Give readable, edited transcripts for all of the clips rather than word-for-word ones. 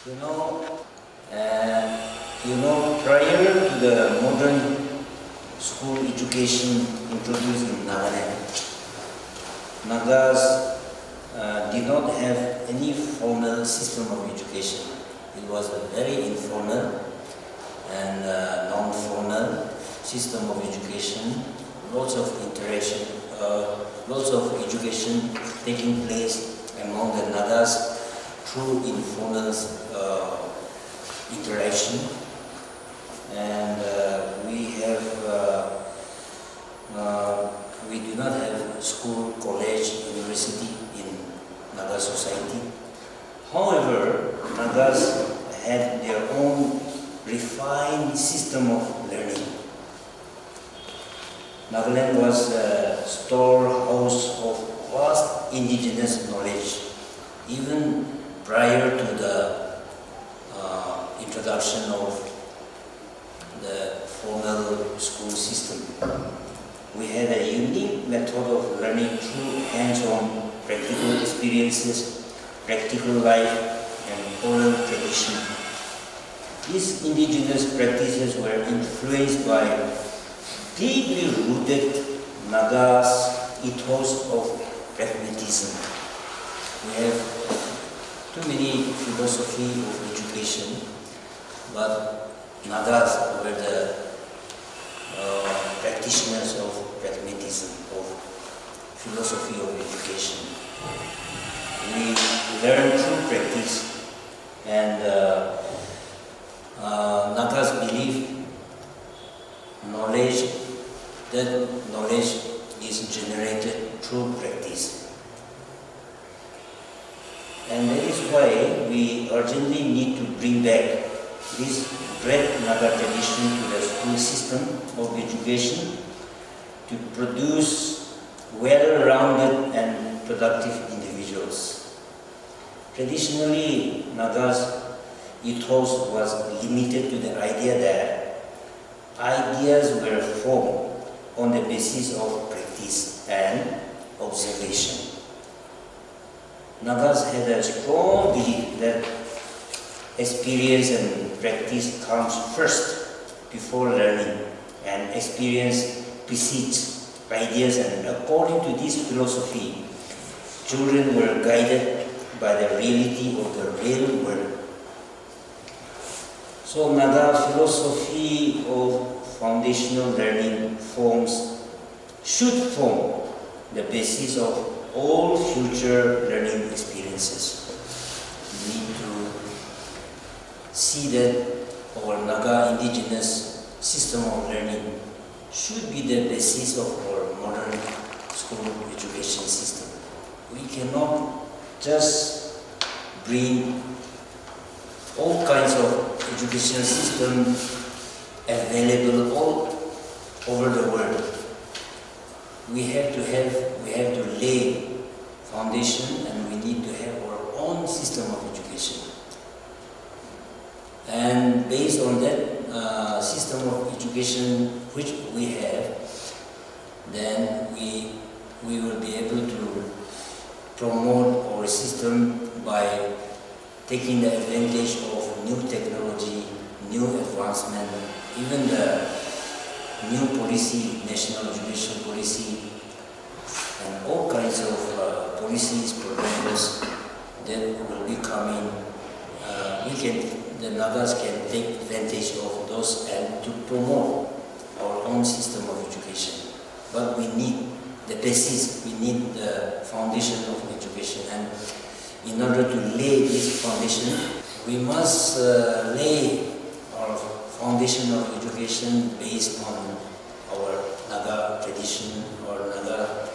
You know, prior to the modern school education introduced in Nagaland, Nagas did not have any formal system of education. It was a very informal and non-formal system of education. Lots of interaction, lots of education taking place among the Nagas through informal interaction, and we do not have school, college, university in Naga society. However, Nagas had their own refined system of learning. Nagaland was a storehouse of vast indigenous knowledge, even prior to the introduction of the formal school system. We had a unique method of learning through hands-on practical experiences, practical life, and oral tradition. These indigenous practices were influenced by deeply rooted Naga's ethos of pragmatism. We have too many philosophy of education, but Nagas were the practitioners of pragmatism, of philosophy of education. We learn through practice, and Nagas believe that knowledge is generated through practice. And that is why we urgently need to bring back this great Naga tradition to the school system of education to produce well-rounded and productive individuals. Traditionally, Naga's ethos was limited to the idea that ideas were formed on the basis of practice and observation. Nagas had a strong belief that experience and practice comes first before learning, and experience precedes ideas, and according to this philosophy, children were guided by the reality of the real world. So Naga philosophy of foundational learning should form the basis of all future learning experiences. We need to see that our Naga indigenous system of learning should be the basis of our modern school education system. We cannot just bring all kinds of education systems available all over the world. We have to lay foundation, and we need to have our own system of education. And based on that system of education which we have, then we will be able to promote our system by taking the advantage of new technology, new advancement, even the new policy, national education policy, and all kinds of policies, programs that will be coming. The Nagas can take advantage of those and to promote our own system of education. But we need the basis, we need the foundation of education, and in order to lay this foundation, we must lay our foundation of education based on our Naga tradition, or Naga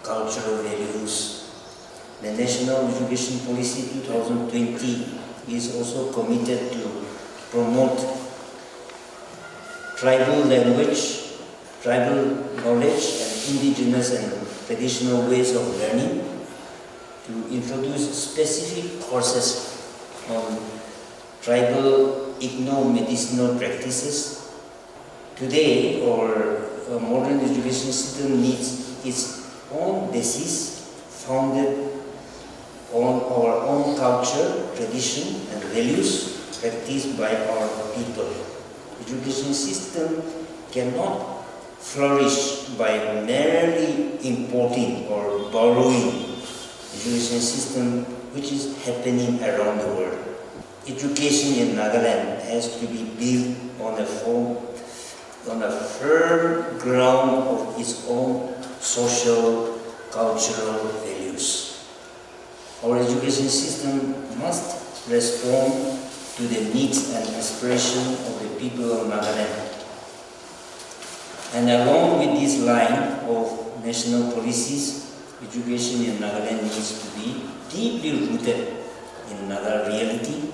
cultural values. The National Education Policy 2020 is also committed to promote tribal language, tribal knowledge, and indigenous and traditional ways of learning, to introduce specific courses on tribal ethno-medicinal practices. Today, our modern education system needs its own basis founded on our own culture, tradition and values practiced by our people. Education system cannot flourish by merely importing or borrowing education system which is happening around the world. Education in Nagaland has to be built on a firm ground of its own social, cultural values. Our education system must respond to the needs and aspirations of the people of Nagaland. And along with this line of national policies, education in Nagaland needs to be deeply rooted in Naga reality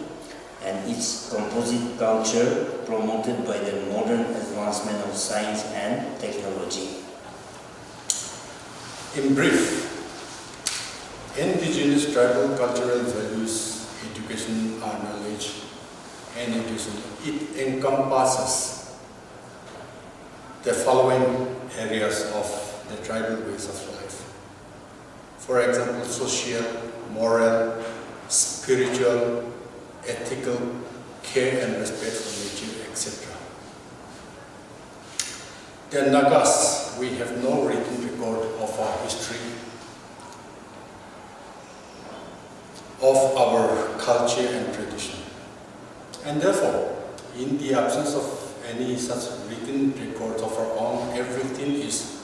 and its composite culture promoted by the modern advancement of science and technology. In brief, indigenous tribal cultural values, education are knowledge and education. It encompasses the following areas of the tribal ways of life. For example, social, moral, spiritual, ethical, care and respect for nature, etc. The Nagas, we have no written record of our history, of our culture and tradition. And therefore, in the absence of any such written records of our own, everything is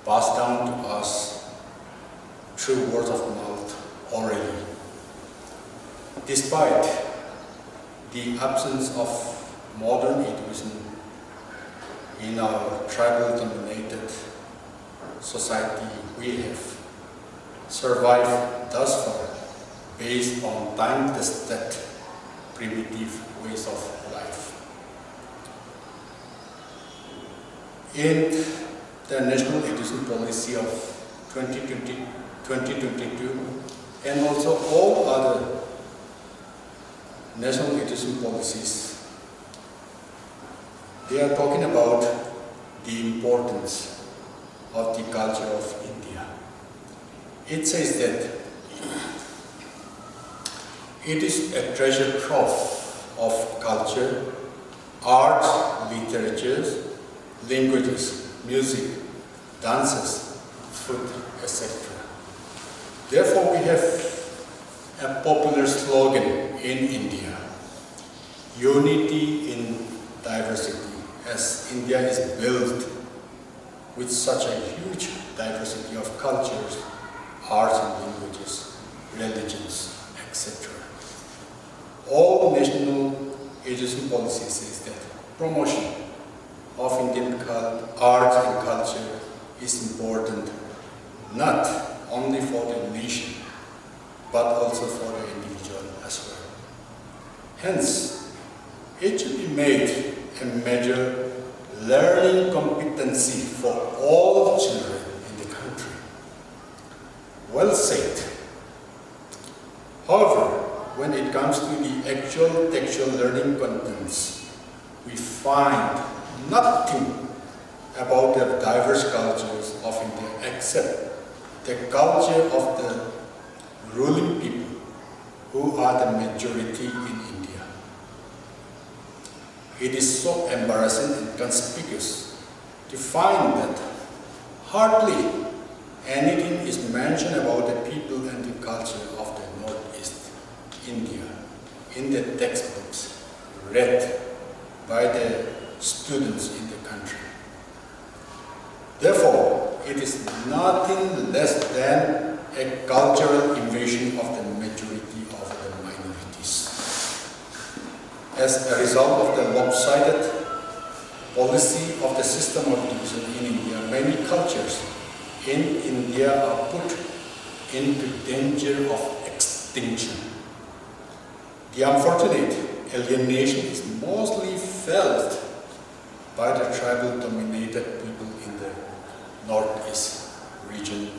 passed down to us through word of mouth orally. Despite the absence of modern education in our tribal-dominated society, we have survived thus far based on time-tested primitive ways of life. In the National Education Policy of 2022 and also all other national education policies, they are talking about the importance of the culture of India. It says that it is a treasure trove of culture, art, literatures, languages, music, dances, food, etc. Therefore, we have a popular slogan in India, unity in diversity, as India is built with such a huge diversity of cultures, arts and languages, religions, etc. All national education policies says that promotion of Indian art and culture is important not only for the nation but also for the individual as well. Hence, it should be made a major learning competency for all children in the country. Well said. However, when it comes to the actual textual learning contents, we find nothing about the diverse cultures of India except the culture of the ruling people who are the majority in India. It is so embarrassing and conspicuous to find that hardly anything is mentioned about the people and the culture of the Northeast India in the textbooks read by the students in the country. Therefore, it is nothing less than a cultural invasion of the majority of the minorities. As a result of the lopsided policy of the system of education in India, many cultures in India are put into danger of extinction. The unfortunate alienation is mostly felt by the tribal-dominated people in the Northeast region